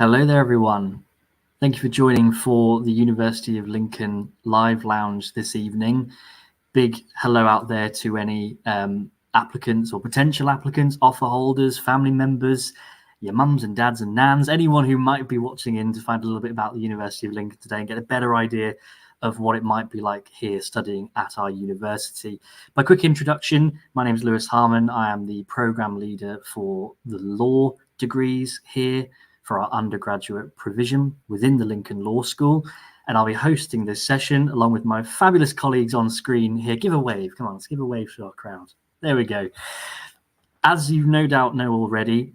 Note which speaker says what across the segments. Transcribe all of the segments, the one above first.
Speaker 1: Hello there, everyone. Thank you for joining for the University of Lincoln Live Lounge this evening. Big hello out there to any applicants or potential applicants, offer holders, family members, your mums and dads and nans, anyone who might be watching in to find a little bit about the University of Lincoln today and get a better idea of what it might be like here studying at our university. By quick introduction, my name is Lewis Harmon. I am the program leader for the law degrees here for our undergraduate provision within the Lincoln Law School. And I'll be hosting this session along with my fabulous colleagues on screen here. Give a wave. Come on, let's give a wave to our crowd. There we go. As you no doubt know already,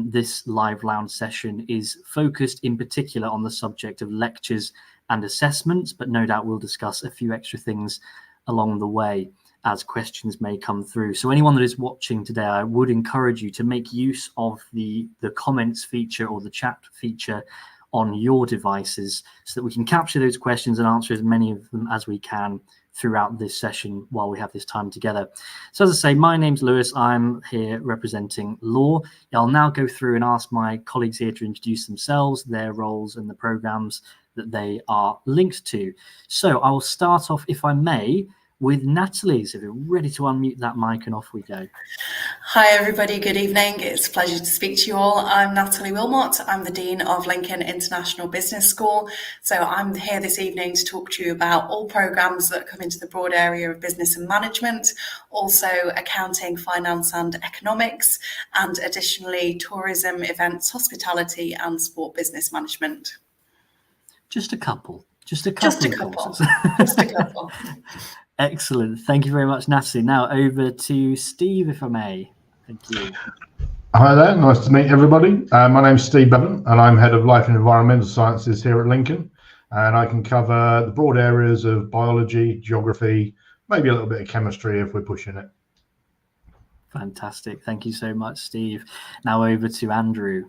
Speaker 1: this live lounge session is focused in particular on the subject of lectures and assessments, but no doubt we'll discuss a few extra things along the way as questions may come through. So anyone that is watching today, I would encourage you to make use of the comments feature or the chat feature on your devices so that we can capture those questions and answer as many of them as we can throughout this session while we have this time together. So as I say, my name's Lewis. I'm here representing law. I'll now go through and ask my colleagues here to introduce themselves, their roles and the programs that they are linked to. So I will start off, if I may, with Natalie. So if you're ready to unmute that mic and off we go.
Speaker 2: Hi everybody, good evening. It's a pleasure to speak to you all. I'm Natalie Wilmot. I'm the Dean of Lincoln International Business School. So I'm here this evening to talk to you about all programmes that come into the broad area of business and management, also accounting, finance and economics, and additionally tourism, events, hospitality and sport business management.
Speaker 1: Just a couple courses.
Speaker 2: Just a couple.
Speaker 1: Excellent. Thank you very much, Natalie. Now over to Steve, if I may. Thank you.
Speaker 3: Hi there. Nice to meet everybody. My name's Steve Bevan, and I'm Head of Life and Environmental Sciences here at Lincoln. And I can cover the broad areas of biology, geography, maybe a little bit of chemistry if we're pushing it.
Speaker 1: Fantastic. Thank you so much, Steve. Now over to Andrew.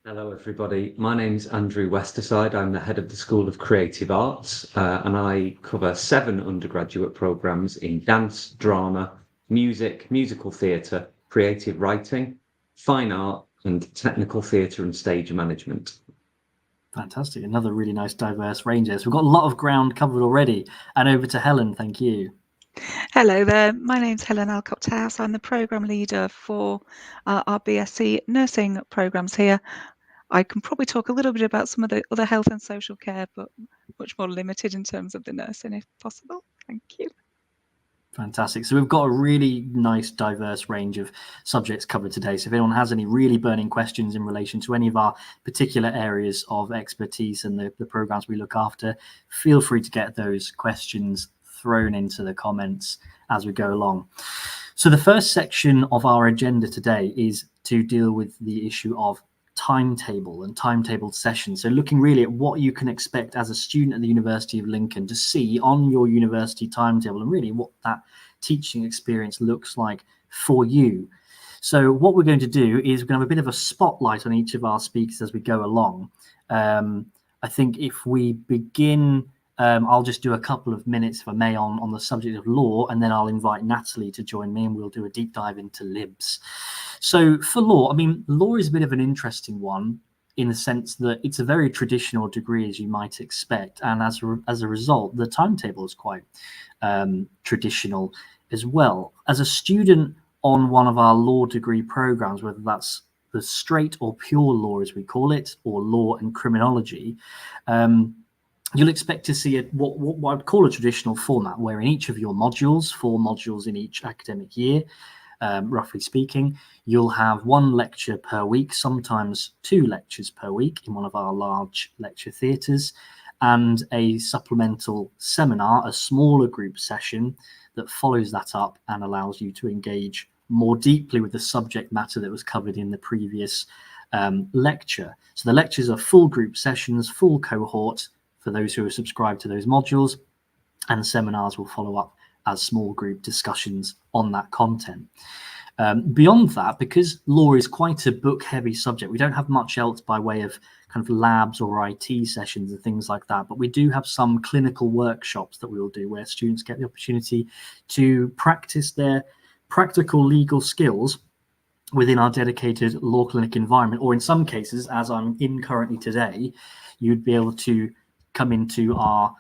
Speaker 4: Hello, everybody. My name's Andrew Westerside. I'm the head of the School of Creative Arts, and I cover 7 undergraduate programmes in dance, drama, music, musical theatre, creative writing, fine art, and technical theatre and stage management.
Speaker 1: Fantastic. Another really nice diverse range there. So we've got a lot of ground covered already. And over to Helen. Thank you.
Speaker 5: Hello there. My name's Helen Alcott-House. I'm the programme leader for our BSc nursing programmes here. I can probably talk a little bit about some of the other health and social care, but much more limited in terms of the nursing, if possible. Thank you.
Speaker 1: Fantastic. So we've got a really nice, diverse range of subjects covered today. So if anyone has any really burning questions in relation to any of our particular areas of expertise and the programs we look after, feel free to get those questions thrown into the comments as we go along. So the first section of our agenda today is to deal with the issue of timetable and timetabled sessions. So looking really at what you can expect as a student at the University of Lincoln to see on your university timetable and really what that teaching experience looks like for you. So what we're going to do is we're going to have a bit of a spotlight on each of our speakers as we go along. I think if we begin, I'll just do a couple of minutes, if I may, on the subject of law, and then I'll invite Natalie to join me and we'll do a deep dive into libs. So for law, I mean, law is a bit of an interesting one in the sense that it's a very traditional degree, as you might expect. And as a result, the timetable is quite traditional as well. As a student on one of our law degree programs, whether that's the straight or pure law, as we call it, or law and criminology, you'll expect to see what I'd call a traditional format, where in each of your modules, 4 modules in each academic year, roughly speaking, you'll have 1 lecture per week, sometimes 2 lectures per week in one of our large lecture theatres, and a supplemental seminar, a smaller group session that follows that up and allows you to engage more deeply with the subject matter that was covered in the previous lecture. So the lectures are full group sessions, full cohort for those who are subscribed to those modules, and seminars will follow up as small group discussions on that content. Beyond that, because law is quite a book heavy subject, we don't have much else by way of kind of labs or IT sessions and things like that, but we do have some clinical workshops that we will do where students get the opportunity to practice their practical legal skills within our dedicated law clinic environment, or in some cases, as I'm in currently today, you'd be able to come into our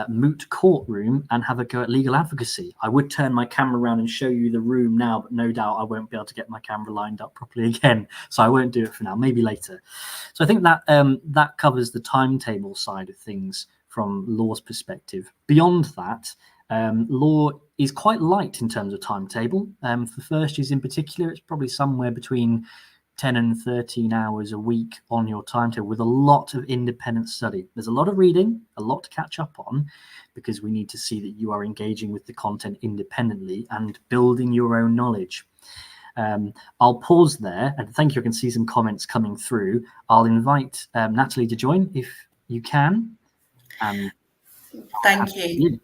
Speaker 1: moot courtroom and have a go at legal advocacy. I would turn my camera around and show you the room now, but no doubt I won't be able to get my camera lined up properly again, so I won't do it for now, maybe later. So I think that that covers the timetable side of things from law's perspective. Beyond that, law is quite light in terms of timetable. For first years in particular, it's probably somewhere between 10 and 13 hours a week on your timetable, with a lot of independent study. There's a lot of reading, a lot to catch up on, because we need to see that you are engaging with the content independently and building your own knowledge. I'll pause there, and thank you. I can see some comments coming through. I'll invite Natalie to join if you can.
Speaker 2: Thank you.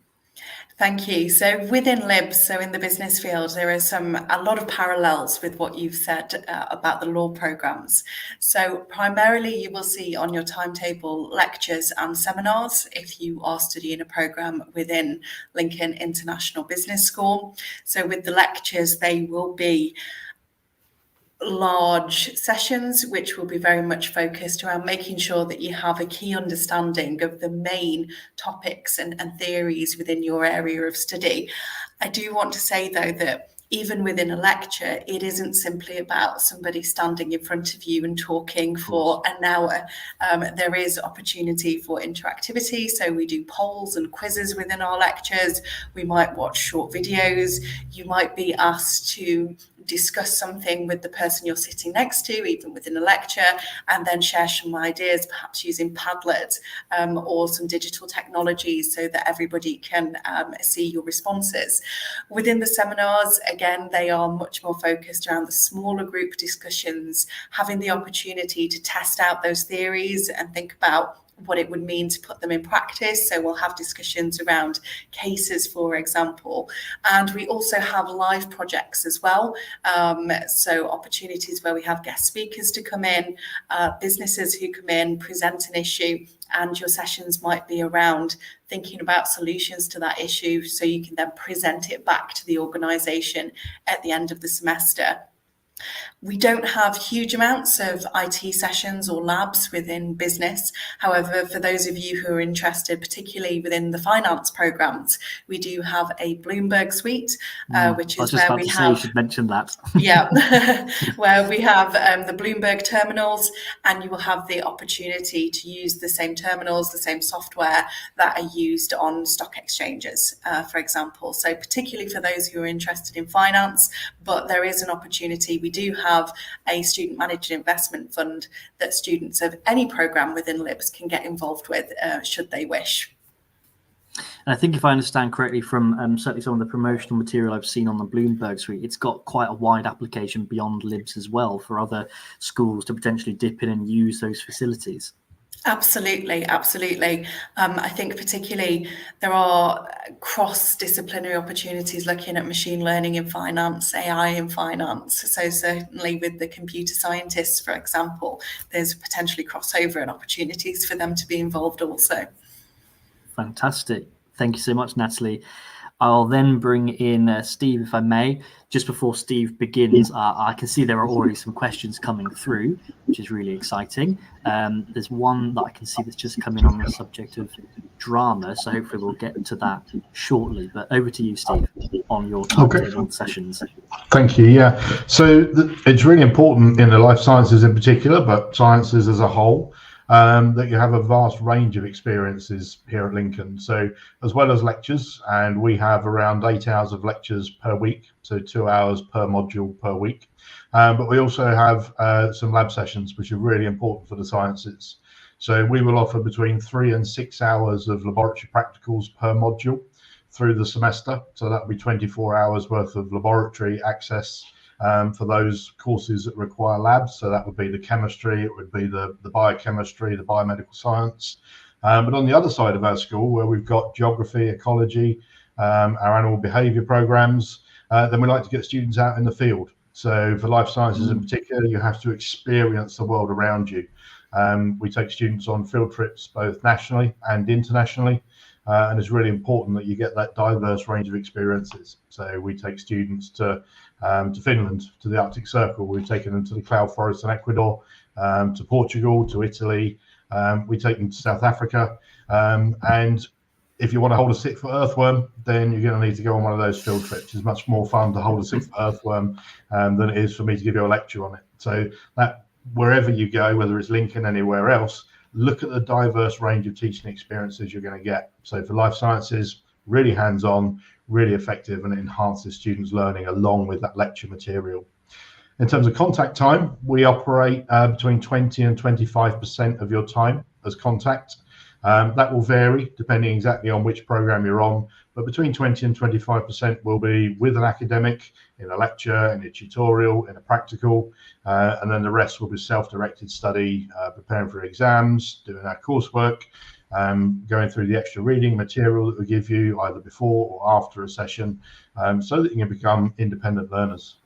Speaker 2: Thank you. So within LIBS, so in the business field, there is a lot of parallels with what you've said about the law programs. So primarily you will see on your timetable lectures and seminars if you are studying a program within Lincoln International Business School. So with the lectures, they will be large sessions which will be very much focused around making sure that you have a key understanding of the main topics and theories within your area of study. I do want to say though that even within a lecture, it isn't simply about somebody standing in front of you and talking for an hour. There is opportunity for interactivity. So we do polls and quizzes within our lectures. We might watch short videos. You might be asked to discuss something with the person you're sitting next to, even within a lecture, and then share some ideas, perhaps using Padlet or some digital technologies so that everybody can see your responses. Within the seminars, again, they are much more focused around the smaller group discussions, having the opportunity to test out those theories and think about what it would mean to put them in practice. So we'll have discussions around cases, for example, and we also have live projects as well. So opportunities where we have guest speakers to come in, businesses who come in, present an issue, and your sessions might be around thinking about solutions to that issue so you can then present it back to the organisation at the end of the semester. We don't have huge amounts of IT sessions or labs within business. However, for those of you who are interested, particularly within the finance programs, we do have a Bloomberg suite, which is where we have... You
Speaker 1: should mention that.
Speaker 2: Yeah, where we have the Bloomberg terminals, and you will have the opportunity to use the same terminals, the same software that are used on stock exchanges, for example. So particularly for those who are interested in finance, but there is an opportunity. We do have a student managed investment fund that students of any program within LIBS can get involved with should they wish.
Speaker 1: And I think if I understand correctly from certainly some of the promotional material I've seen on the Bloomberg suite, it's got quite a wide application beyond LIBS as well for other schools to potentially dip in and use those facilities.
Speaker 2: Absolutely, absolutely. I think particularly there are cross-disciplinary opportunities looking at machine learning in finance, AI in finance. So certainly with the computer scientists, for example, there's potentially crossover and opportunities for them to be involved also.
Speaker 1: Fantastic. Thank you so much, Natalie. I'll then bring in Steve, if I may. Just before Steve begins, I can see there are already some questions coming through, which is really exciting. There's one that I can see that's just come in on the subject of drama, so hopefully we'll get to that shortly. But over to you, Steve, on your timetable sessions.
Speaker 3: Thank you. Yeah, so it's really important in the life sciences in particular, but sciences as a whole, that you have a vast range of experiences here at Lincoln. So as well as lectures, and we have around 8 hours of lectures per week, so 2 hours per module per week. But we also have some lab sessions, which are really important for the sciences. So we will offer between 3 and 6 hours of laboratory practicals per module through the semester. So that would be 24 hours worth of laboratory access for those courses that require labs. So that would be the chemistry, it would be the biochemistry, the biomedical science. But on the other side of our school, where we've got geography, ecology, our animal behaviour programs, then we like to get students out in the field. So for life sciences in particular, you have to experience the world around you. We take students on field trips both nationally and internationally. and it's really important that you get that diverse range of experiences. So we take students to Finland, to the Arctic Circle. We've taken them to the cloud forest in Ecuador, to Portugal, to Italy. We take them to South Africa, and if you want to hold a 6-foot earthworm, then you're going to need to go on one of those field trips. It's much more fun to hold a 6-foot earthworm than it is for me to give you a lecture on it. So that wherever you go, whether it's Lincoln, anywhere else, look at the diverse range of teaching experiences you're going to get. So for life sciences, really hands-on, really effective, and it enhances students' learning along with that lecture material. In terms of contact time, we operate between 20 and 25% of your time as contact. That will vary depending exactly on which program you're on, but between 20 and 25% will be with an academic, in a lecture, in a tutorial, in a practical, and then the rest will be self-directed study, preparing for exams, doing our coursework, going through the extra reading material that we give you either before or after a session, so that you can become independent learners.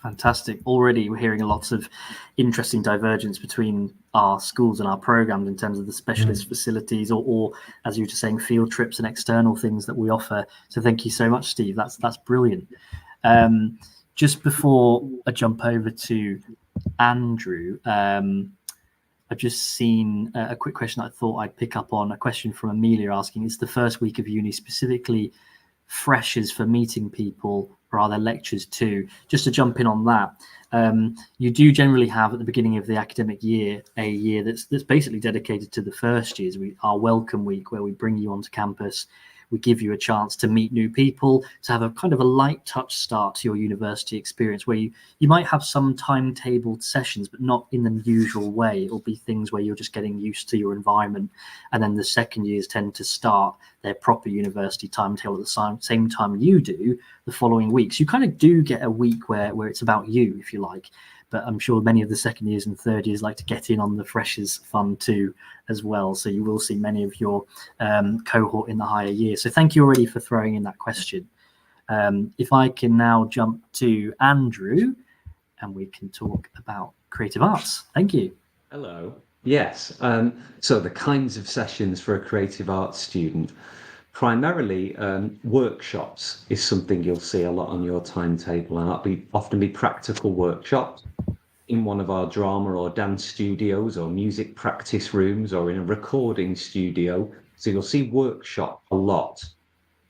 Speaker 1: Fantastic. Already we're hearing lots of interesting divergence between our schools and our programs in terms of the specialist facilities or as you were just saying, field trips and external things that we offer. So thank you so much, Steve. That's brilliant. Just before I jump over to Andrew, I've just seen a quick question I thought I'd pick up on, a question from Amelia asking, is the first week of uni specifically freshers for meeting people, or are there lectures too? Just to jump in on that, you do generally have at the beginning of the academic year a year that's basically dedicated to the first years. Our welcome week, where we bring you onto campus, we give you a chance to meet new people, to have a kind of a light touch start to your university experience, where you might have some timetabled sessions, but not in the usual way. It'll be things where you're just getting used to your environment, and then the second years tend to start their proper university timetable at the same time you do the following weeks. You kind of do get a week where it's about you, if you like, but I'm sure many of the second years and third years like to get in on the freshers fun too as well. So you will see many of your cohort in the higher years. So thank you already for throwing in that question. If I can now jump to Andrew and we can talk about creative arts. Thank you.
Speaker 4: Hello. Yes. So the kinds of sessions for a creative arts student, primarily workshops is something you'll see a lot on your timetable, and that'll often be practical workshops in one of our drama or dance studios or music practice rooms or in a recording studio. So you'll see workshop a lot.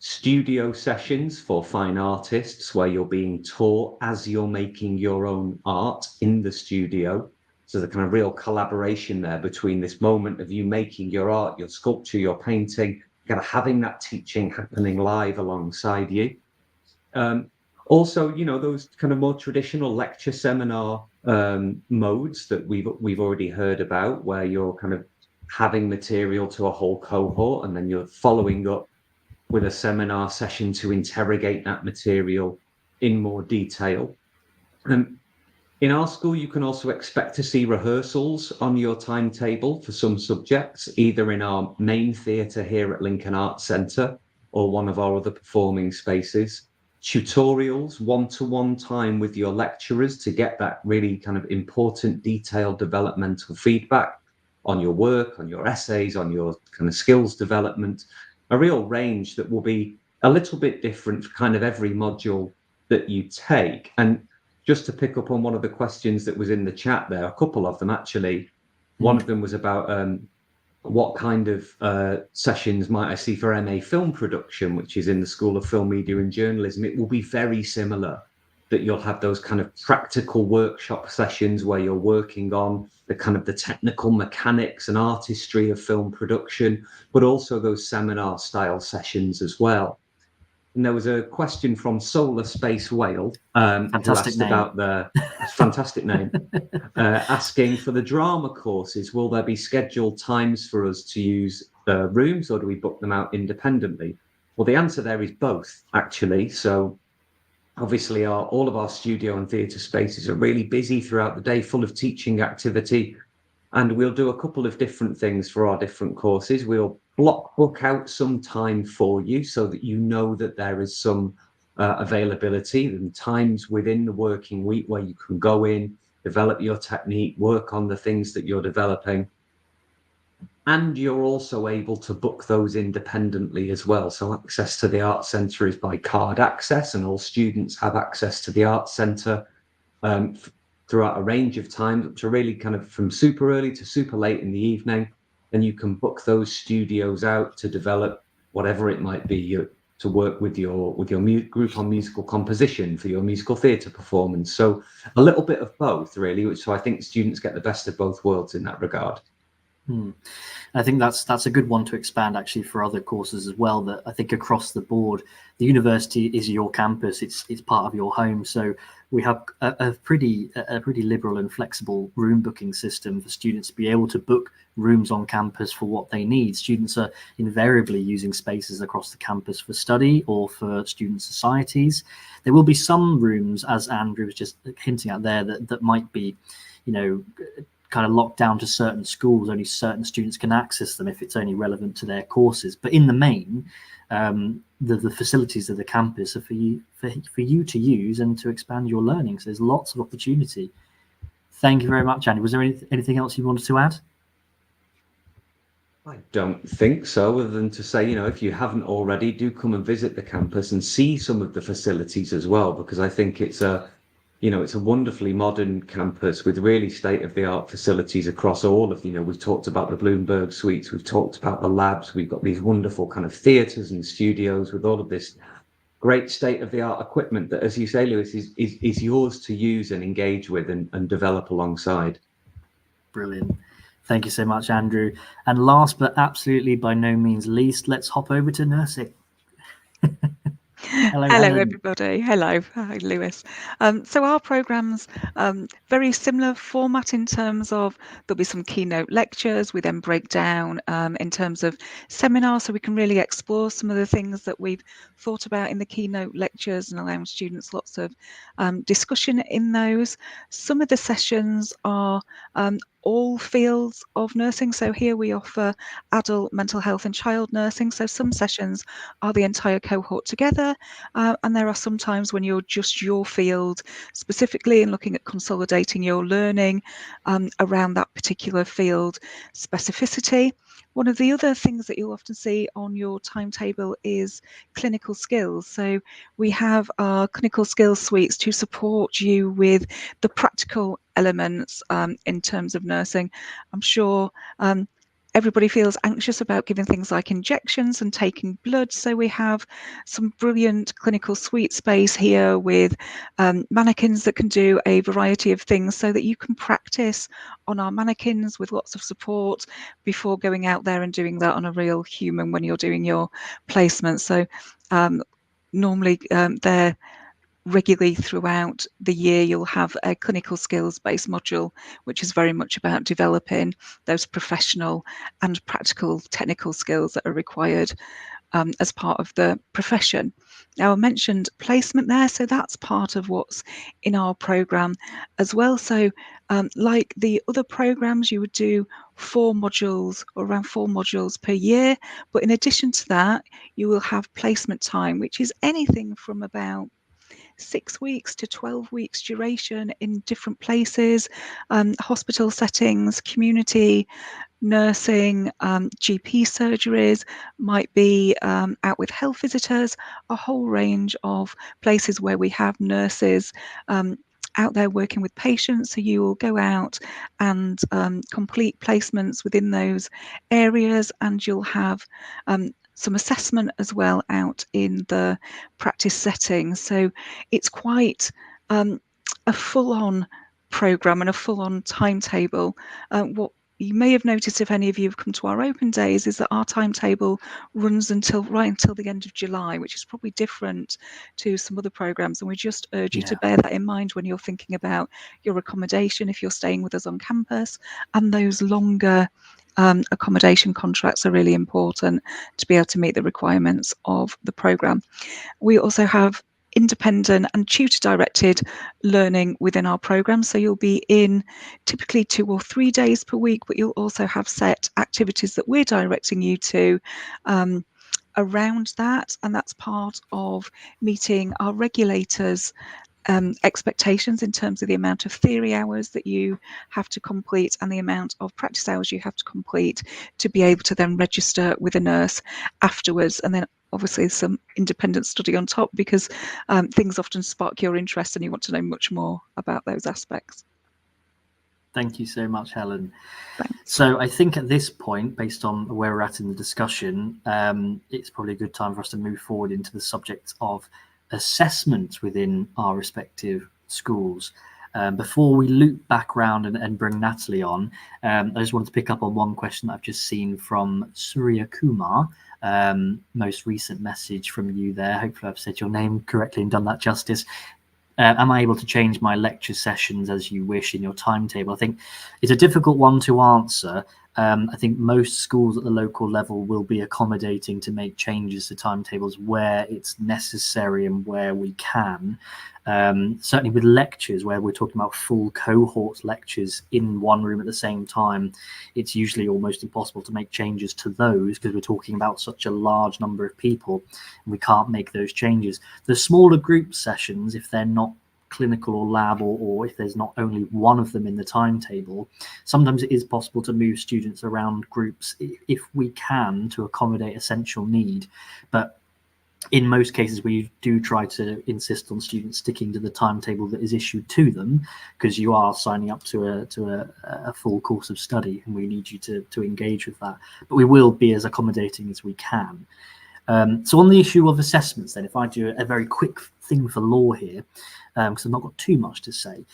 Speaker 4: Studio sessions for fine artists where you're being taught as you're making your own art in the studio. So the kind of real collaboration there between this moment of you making your art, your sculpture, your painting, kind of having that teaching happening live alongside you. Also, you know, those kind of more traditional lecture seminar modes that we've already heard about, where you're kind of having material to a whole cohort and then you're following up with a seminar session to interrogate that material in more detail. In our school, you can also expect to see rehearsals on your timetable for some subjects, either in our main theatre here at Lincoln Arts Centre or one of our other performing spaces. Tutorials, one-to-one time with your lecturers to get that really kind of important detailed developmental feedback on your work, on your essays, on your kind of skills development, a real range that will be a little bit different for kind of every module that you take. And just to pick up on one of the questions that was in the chat there, a couple of them actually, one of them was about what kind of sessions might I see for MA film production, which is in the School of Film, Media and Journalism. It will be very similar, that you'll have those kind of practical workshop sessions where you're working on the kind of the technical mechanics and artistry of film production, but also those seminar style sessions as well. And there was a question from Solar Space Whale, who asked about the fantastic name, asking for the drama courses, will there be scheduled times for us to use rooms, or do we book them out independently? Well, the answer there is both, actually. So obviously all of our studio and theatre spaces are really busy throughout the day, full of teaching activity. And we'll do a couple of different things for our different courses. We'll book out some time for you so that you know that there is some availability and times within the working week where you can go in, develop your technique, work on the things that you're developing. and you're also able to book those independently as well. So access to the Arts Centre is by card access, and all students have access to the Arts Centre throughout a range of times, which are really kind of from super early to super late in the evening. And you can book those studios out to develop whatever it might be, to work with your group on musical composition for your musical theatre performance. So a little bit of both, really. So I think students get the best of both worlds in that regard.
Speaker 1: I think that's a good one to expand actually for other courses as well. That I think across the board, the university is your campus. It's part of your home. So we have a pretty liberal and flexible room booking system for students to be able to book rooms on campus for what they need. Students are invariably using spaces across the campus for study or for student societies. There will be some rooms, as Andrew was just hinting at there, that might be, kind of locked down to certain schools. Only certain students can access them if it's only relevant to their courses. But in the main, the facilities of the campus are for you to use and to expand your learning. So there's lots of opportunity. Thank you very much, Andy. Was there anything else you wanted to add?
Speaker 4: I don't think so, other than to say, if you haven't already, do come and visit the campus and see some of the facilities as well, because I think it's a wonderfully modern campus with really state-of-the-art facilities across all of, we've talked about the Bloomberg suites, we've talked about the labs, we've got these wonderful kind of theatres and studios with all of this great state-of-the-art equipment that, as you say, Lewis, is yours to use and engage with and develop alongside.
Speaker 1: Brilliant. Thank you so much, Andrew. And last but absolutely by no means least, let's hop over to nursing.
Speaker 5: Hello everybody. Hello. Hi, Lewis. So our program's very similar format in terms of there'll be some keynote lectures. We then break down in terms of seminars, so we can really explore some of the things that we've thought about in the keynote lectures and allowing students lots of discussion in those. Some of the sessions are all fields of nursing. So here we offer adult mental health and child nursing. So some sessions are the entire cohort together, and there are some times when you're just your field specifically and looking at consolidating your learning around that particular field specificity. One of the other things that you'll often see on your timetable is clinical skills. So we have our clinical skills suites to support you with the practical elements in terms of nursing. I'm sure everybody feels anxious about giving things like injections and taking blood. So we have some brilliant clinical suite space here with mannequins that can do a variety of things so that you can practice on our mannequins with lots of support before going out there and doing that on a real human when you're doing your placement. So normally they're regularly throughout the year, you'll have a clinical skills based module, which is very much about developing those professional and practical technical skills that are required as part of the profession. Now, I mentioned placement there, so that's part of what's in our program as well. So like the other programs, you would do 4 modules or around 4 modules per year. But in addition to that, you will have placement time, which is anything from about 6 weeks to 12 weeks duration in different places, hospital settings, community nursing, GP surgeries, might be out with health visitors, a whole range of places where we have nurses out there working with patients. So you will go out and complete placements within those areas, and you'll have some assessment as well out in the practice setting. So it's quite a full-on program and a full-on timetable. What you may have noticed, if any of you have come to our open days, is that our timetable runs right until the end of July, which is probably different to some other programs. And we just urge you to bear that in mind when you're thinking about your accommodation, if you're staying with us on campus, and those longer accommodation contracts are really important to be able to meet the requirements of the program. We also have independent and tutor directed learning within our program. So you'll be in typically 2 or 3 days per week, but you'll also have set activities that we're directing you to around that. And that's part of meeting our regulators expectations in terms of the amount of theory hours that you have to complete and the amount of practice hours you have to complete to be able to then register with a nurse afterwards. And then obviously some independent study on top, because things often spark your interest and you want to know much more about those aspects.
Speaker 1: Thank you so much, Helen.
Speaker 5: Thanks.
Speaker 1: So I think at this point, based on where we're at in the discussion, it's probably a good time for us to move forward into the subject of assessment within our respective schools. Before we loop back round and bring Natalie on, I just wanted to pick up on one question that I've just seen from Surya Kumar. Most recent message from you there. Hopefully I've said your name correctly and done that justice. Am I able to change my lecture sessions as you wish in your timetable? I think it's a difficult one to answer. I think most schools at the local level will be accommodating to make changes to timetables where it's necessary and where we can. Certainly with lectures, where we're talking about full cohort lectures in one room at the same time, it's usually almost impossible to make changes to those because we're talking about such a large number of people and we can't make those changes. The smaller group sessions, if they're not clinical or lab, or if there's not only one of them in the timetable, sometimes it is possible to move students around groups if we can to accommodate essential need. But in most cases, we do try to insist on students sticking to the timetable that is issued to them, because you are signing up to a full course of study and we need you to engage with that. But we will be as accommodating as we can. So on the issue of assessments, then, if I do a very quick thing for law here, because I've not got too much to say.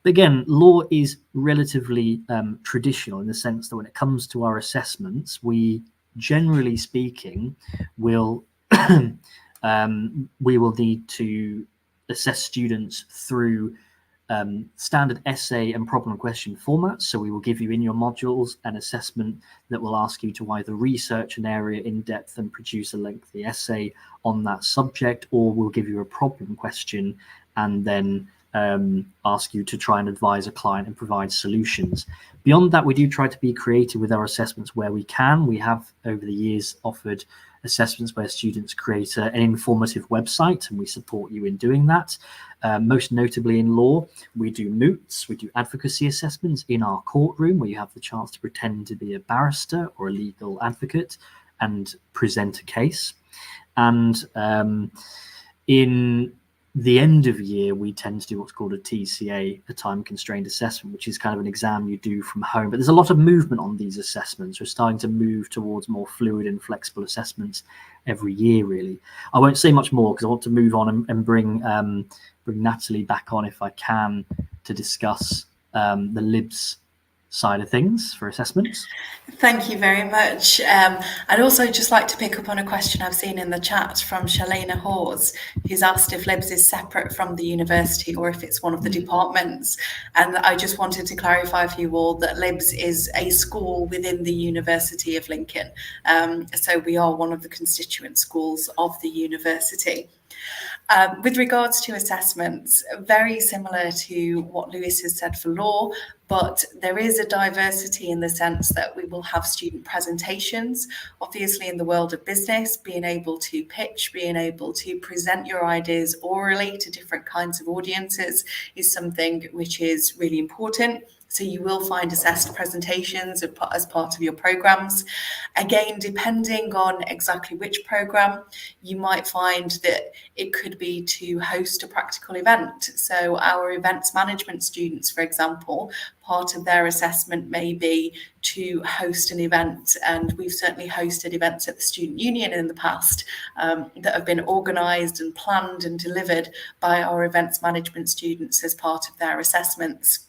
Speaker 1: But again, law is relatively traditional in the sense that when it comes to our assessments, we, generally speaking, will we will need to assess students through standard essay and problem question formats. So we will give you in your modules an assessment that will ask you to either research an area in depth and produce a lengthy essay on that subject, or we'll give you a problem question and then ask you to try and advise a client and provide solutions. Beyond that, we do try to be creative with our assessments where we can. We have over the years offered assessments where students create an informative website, and we support you in doing that. Most notably in law, we do moots, we do advocacy assessments in our courtroom where you have the chance to pretend to be a barrister or a legal advocate and present a case. And in the end of year, we tend to do what's called a TCA, a time-constrained assessment, which is kind of an exam you do from home. But there's a lot of movement on these assessments. We're starting to move towards more fluid and flexible assessments every year, really. I won't say much more because I want to move on and bring Natalie back on if I can to discuss the LIBS side of things for assessments.
Speaker 2: Thank you very much. I'd also just like to pick up on a question I've seen in the chat from Shalena Hawes, who's asked if LIBS is separate from the university or if it's one of the departments. And I just wanted to clarify for you all that LIBS is a school within the University of Lincoln. So we are one of the constituent schools of the university. With regards to assessments, very similar to what Lewis has said for law, but there is a diversity in the sense that we will have student presentations. Obviously, in the world of business, being able to pitch, being able to present your ideas orally to different kinds of audiences is something which is really important. So you will find assessed presentations as part of your programs. Again, depending on exactly which program, you might find that it could be to host a practical event. So our events management students, for example, part of their assessment may be to host an event. And we've certainly hosted events at the Student Union in the past that have been organised and planned and delivered by our events management students as part of their assessments.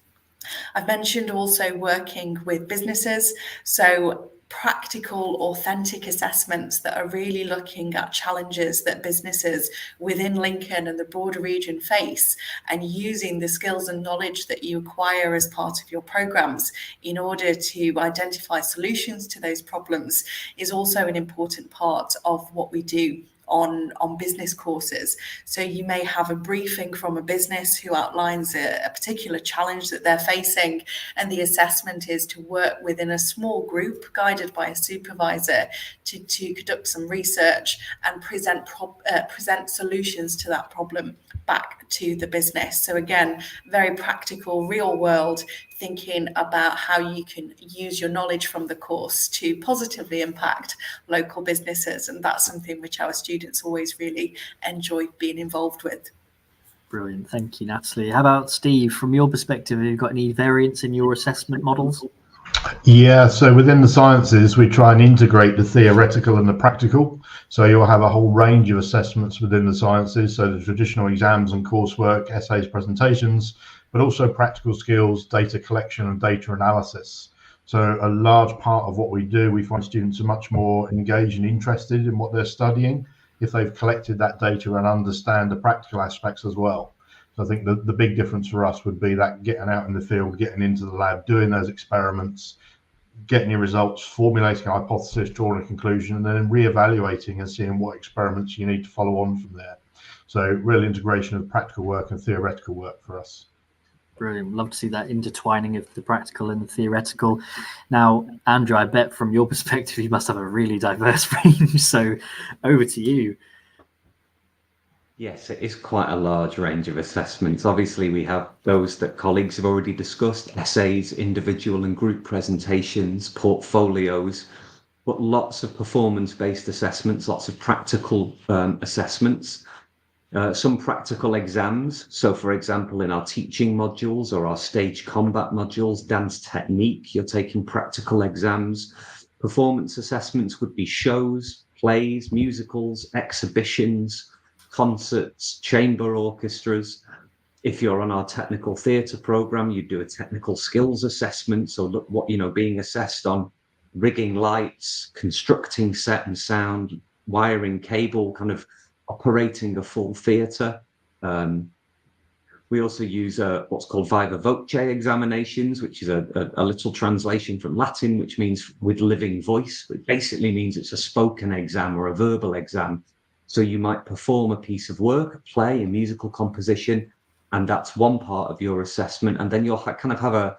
Speaker 2: I've mentioned also working with businesses, so practical, authentic assessments that are really looking at challenges that businesses within Lincoln and the broader region face, and using the skills and knowledge that you acquire as part of your programs in order to identify solutions to those problems is also an important part of what we do on business courses. So you may have a briefing from a business who outlines a particular challenge that they're facing, and the assessment is to work within a small group guided by a supervisor to conduct some research and present solutions to that problem back to the business. So again, very practical, real world thinking about how you can use your knowledge from the course to positively impact local businesses. And that's something which our students always really enjoy being involved with.
Speaker 1: Brilliant. Thank you, Natalie. How about Steve, from your perspective, have you got any variants in your assessment models?
Speaker 3: Yeah, so within the sciences, we try and integrate the theoretical and the practical. So you'll have a whole range of assessments within the sciences. So the traditional exams and coursework, essays, presentations, but also practical skills, data collection and data analysis. So a large part of what we do, we find students are much more engaged and interested in what they're studying if they've collected that data and understand the practical aspects as well. So I think the big difference for us would be that getting out in the field, getting into the lab, doing those experiments, getting your results, formulating a hypothesis, drawing a conclusion, and then reevaluating and seeing what experiments you need to follow on from there. So real integration of practical work and theoretical work for us.
Speaker 1: Brilliant. Love to see that intertwining of the practical and the theoretical. Now, Andrew, I bet from your perspective, you must have a really diverse range. So over to you.
Speaker 4: Yes, it is quite a large range of assessments. Obviously, we have those that colleagues have already discussed, essays, individual and group presentations, portfolios, but lots of performance-based assessments, lots of practical assessments, some practical exams. So, for example, in our teaching modules or our stage combat modules, dance technique, you're taking practical exams. Performance assessments would be shows, plays, musicals, exhibitions, concerts, chamber orchestras. If you're on our technical theatre programme, you do a technical skills assessment. So look what, being assessed on rigging lights, constructing set and sound, wiring cable, kind of operating a full theatre. We also use what's called viva voce examinations, which is a little translation from Latin, which means with living voice. It basically means it's a spoken exam or a verbal exam. So you might perform a piece of work, a play, a musical composition, and that's one part of your assessment. And then you'll kind of have a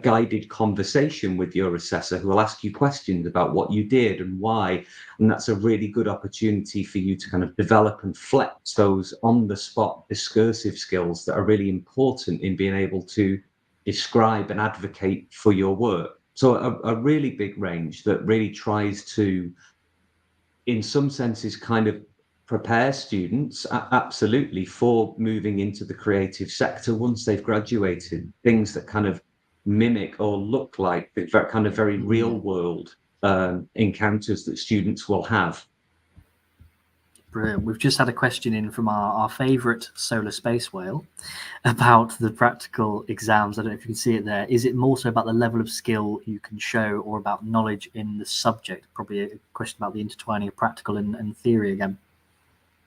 Speaker 4: guided conversation with your assessor who will ask you questions about what you did and why. And that's a really good opportunity for you to kind of develop and flex those on-the-spot discursive skills that are really important in being able to describe and advocate for your work. So a really big range that really tries to, in some senses, kind of prepare students absolutely for moving into the creative sector once they've graduated, things that kind of mimic or look like that kind of very real world encounters that students will have.
Speaker 1: Brilliant. We've just had a question in from our favourite solar space whale about the practical exams. I don't know if you can see it there. Is it more so about the level of skill you can show or about knowledge in the subject? Probably a question about the intertwining of practical and theory again.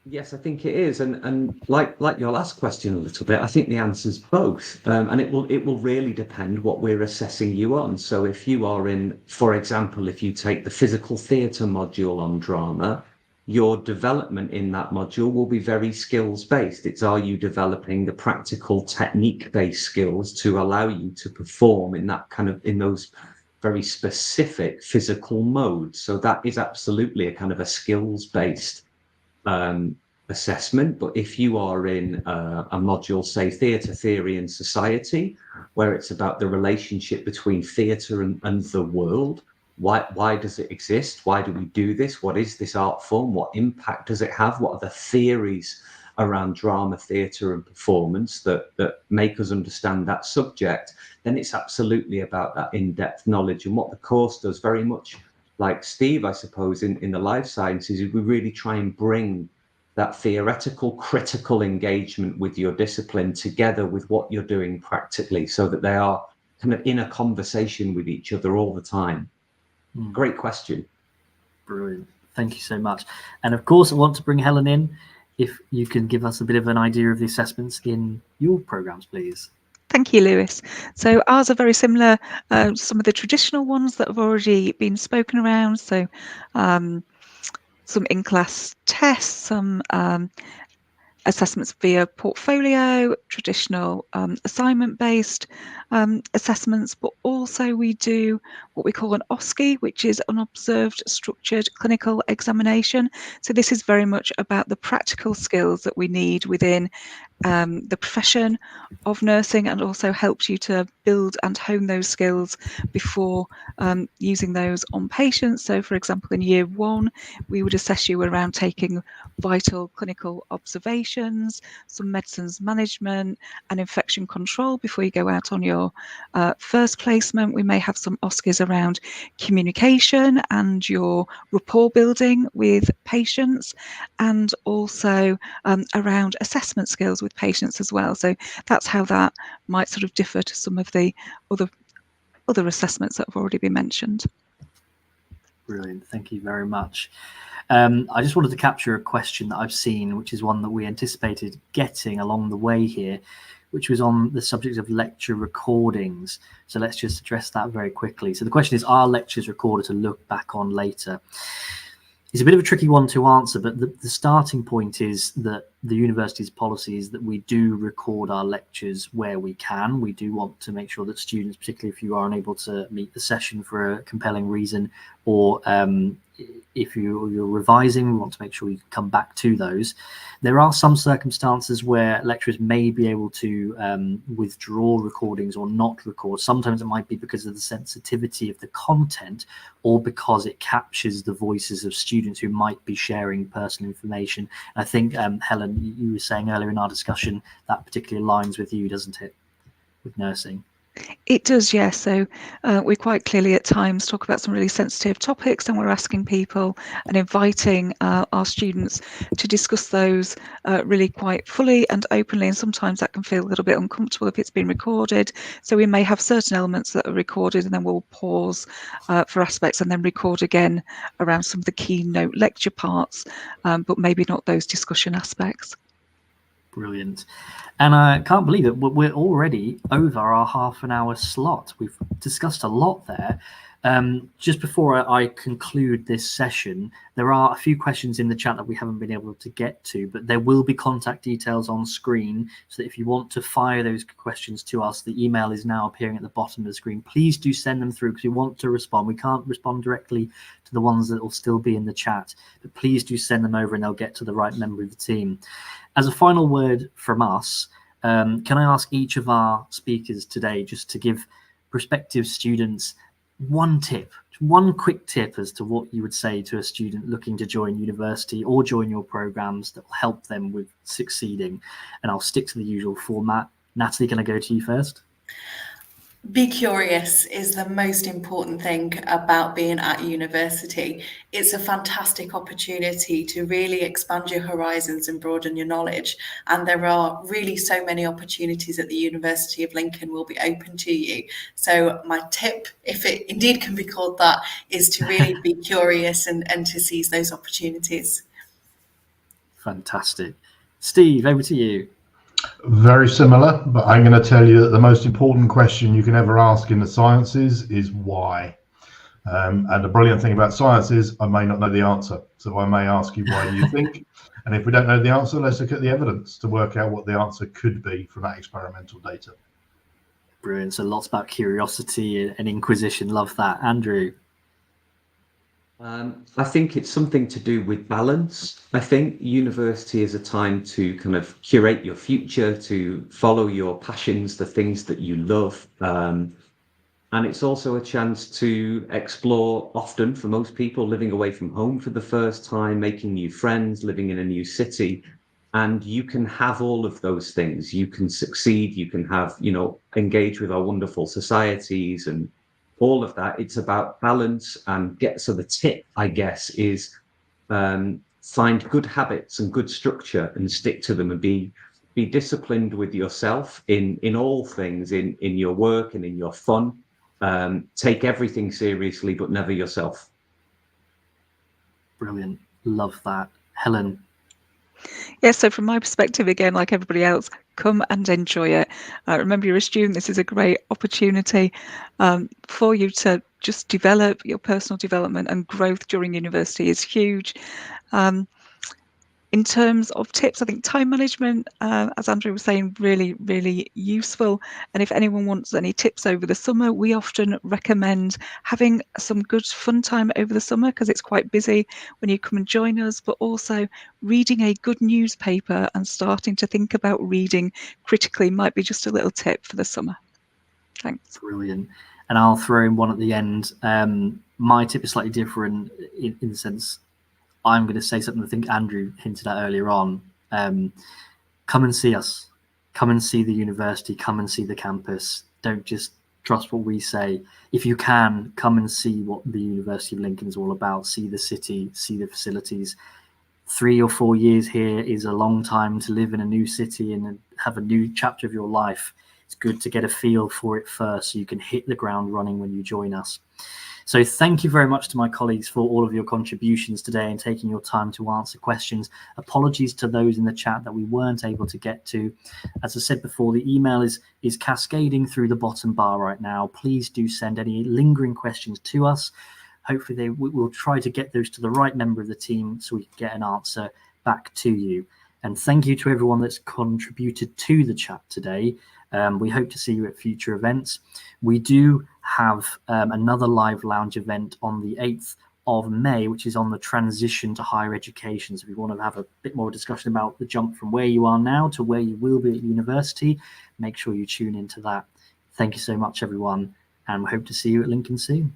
Speaker 4: Yes, I think it is, and like your last question a little bit, I think the answer's both, and it will really depend what we're assessing you on. So if you are in, for example, if you take the physical theatre module on drama, your development in that module will be very skills based. It's, are you developing the practical technique based skills to allow you to perform in that kind of, in those very specific physical modes? So that is absolutely a kind of a skills based assessment. But if you are in a module, say theatre theory and society, where it's about the relationship between theatre and the world, why does it exist? Why do we do this? What is this art form? What impact does it have? What are the theories around drama, theatre and performance that make us understand that subject? Then it's absolutely about that in-depth knowledge. And what the course does, very much like Steve, I suppose, in the life sciences, is we really try and bring that theoretical, critical engagement with your discipline together with what you're doing practically, so that they are kind of in a conversation with each other all the time. Great question.
Speaker 1: Brilliant. Thank you so much. And of course, I want to bring Helen in. If you can give us a bit of an idea of the assessments in your programs, please.
Speaker 5: Thank you, Lewis. So ours are very similar. Some of the traditional ones that have already been spoken around. So some in-class tests, some assessments via portfolio, traditional assignment-based assessments, but also we do what we call an OSCE, which is unobserved structured clinical examination. So this is very much about the practical skills that we need within the profession of nursing, and also helps you to build and hone those skills before using those on patients. So for example, in year 1, we would assess you around taking vital clinical observations, some medicines management and infection control before you go out on your first placement. We may have some OSCEs around communication and your rapport building with patients, and also around assessment skills with patients as well. So that's how that might sort of differ to some of the other assessments that have already been mentioned.
Speaker 1: Brilliant, thank you very much. I just wanted to capture a question that I've seen, which is one that we anticipated getting along the way here, which was on the subject of lecture recordings. So let's just address that very quickly. So the question is, are lectures recorded to look back on later? It's a bit of a tricky one to answer, but the starting point is that the university's policy is that we do record our lectures where we can. We do want to make sure that students, particularly if you are unable to meet the session for a compelling reason, or if you're revising, we want to make sure you can come back to those. There are some circumstances where lecturers may be able to withdraw recordings or not record. Sometimes it might be because of the sensitivity of the content, or because it captures the voices of students who might be sharing personal information. I think, Helen, you were saying earlier in our discussion that particularly aligns with you, doesn't it, with nursing?
Speaker 5: It does, yes. So we quite clearly at times talk about some really sensitive topics, and we're asking people and inviting our students to discuss those really quite fully and openly, and sometimes that can feel a little bit uncomfortable if it's been recorded. So we may have certain elements that are recorded, and then we'll pause for aspects and then record again around some of the keynote lecture parts, but maybe not those discussion aspects.
Speaker 1: Brilliant. And I can't believe it, we're already over our half-an-hour slot. We've discussed a lot there. Just before I conclude this session, there are a few questions in the chat that we haven't been able to get to, but there will be contact details on screen, so that if you want to fire those questions to us, the email is now appearing at the bottom of the screen. Please do send them through, because we want to respond. We can't respond directly to the ones that will still be in the chat, but please do send them over and they'll get to the right member of the team. As a final word from us, can I ask each of our speakers today just to give prospective students one tip, one quick tip as to what you would say to a student looking to join university or join your programs that will help them with succeeding? And I'll stick to the usual format. Natalie, can I go to you first?
Speaker 2: Be curious is the most important thing about being at university. It's a fantastic opportunity to really expand your horizons and broaden your knowledge. And there are really so many opportunities at the University of Lincoln will be open to you. So my tip, if it indeed can be called that, is to really be curious and to seize those opportunities.
Speaker 1: Fantastic. Steve, over to you.
Speaker 3: Very similar, but I'm going to tell you that the most important question you can ever ask in the sciences is why. And the brilliant thing about science is I may not know the answer. So I may ask you, why do you think? And if we don't know the answer, let's look at the evidence to work out what the answer could be from that experimental data.
Speaker 1: Brilliant. So lots about curiosity and inquisition. Love that. Andrew?
Speaker 4: I think it's something to do with balance. I think university is a time to kind of curate your future, to follow your passions, the things that you love. And it's also a chance to explore, often for most people, living away from home for the first time, making new friends, living in a new city. And you can have all of those things. You can succeed, you can have, engage with our wonderful societies and all of that. It's about balance and so the tip, I guess, is find good habits and good structure and stick to them, and be disciplined with yourself in all things, in your work and in your fun. Take everything seriously, but never yourself.
Speaker 1: Brilliant. Love that. Helen?
Speaker 5: Yes, so from my perspective, again, like everybody else, come and enjoy it. Remember, you're a student. This is a great opportunity for you to just develop your personal development, and growth during university is huge. In terms of tips, I think time management, as Andrew was saying, really, really useful. And if anyone wants any tips over the summer, we often recommend having some good fun time over the summer because it's quite busy when you come and join us, but also reading a good newspaper and starting to think about reading critically might be just a little tip for the summer. Thanks.
Speaker 1: Brilliant. And I'll throw in one at the end. My tip is slightly different in the sense I'm going to say something I think Andrew hinted at earlier on. Come and see us. Come and see the university. Come and see the campus. Don't just trust what we say. If you can, come and see what the University of Lincoln is all about. See the city, see the facilities. 3 or 4 years here is a long time to live in a new city and have a new chapter of your life. It's good to get a feel for it first so you can hit the ground running when you join us. So thank you very much to my colleagues for all of your contributions today and taking your time to answer questions. Apologies to those in the chat that we weren't able to get to. As I said before, the email is cascading through the bottom bar right now. Please do send any lingering questions to us. Hopefully we'll try to get those to the right member of the team so we can get an answer back to you. And thank you to everyone that's contributed to the chat today. We hope to see you at future events. We do have another live lounge event on the 8th of May, which is on the transition to higher education. So if you want to have a bit more discussion about the jump from where you are now to where you will be at university, make sure you tune into that. Thank you so much, everyone, and we hope to see you at Lincoln soon.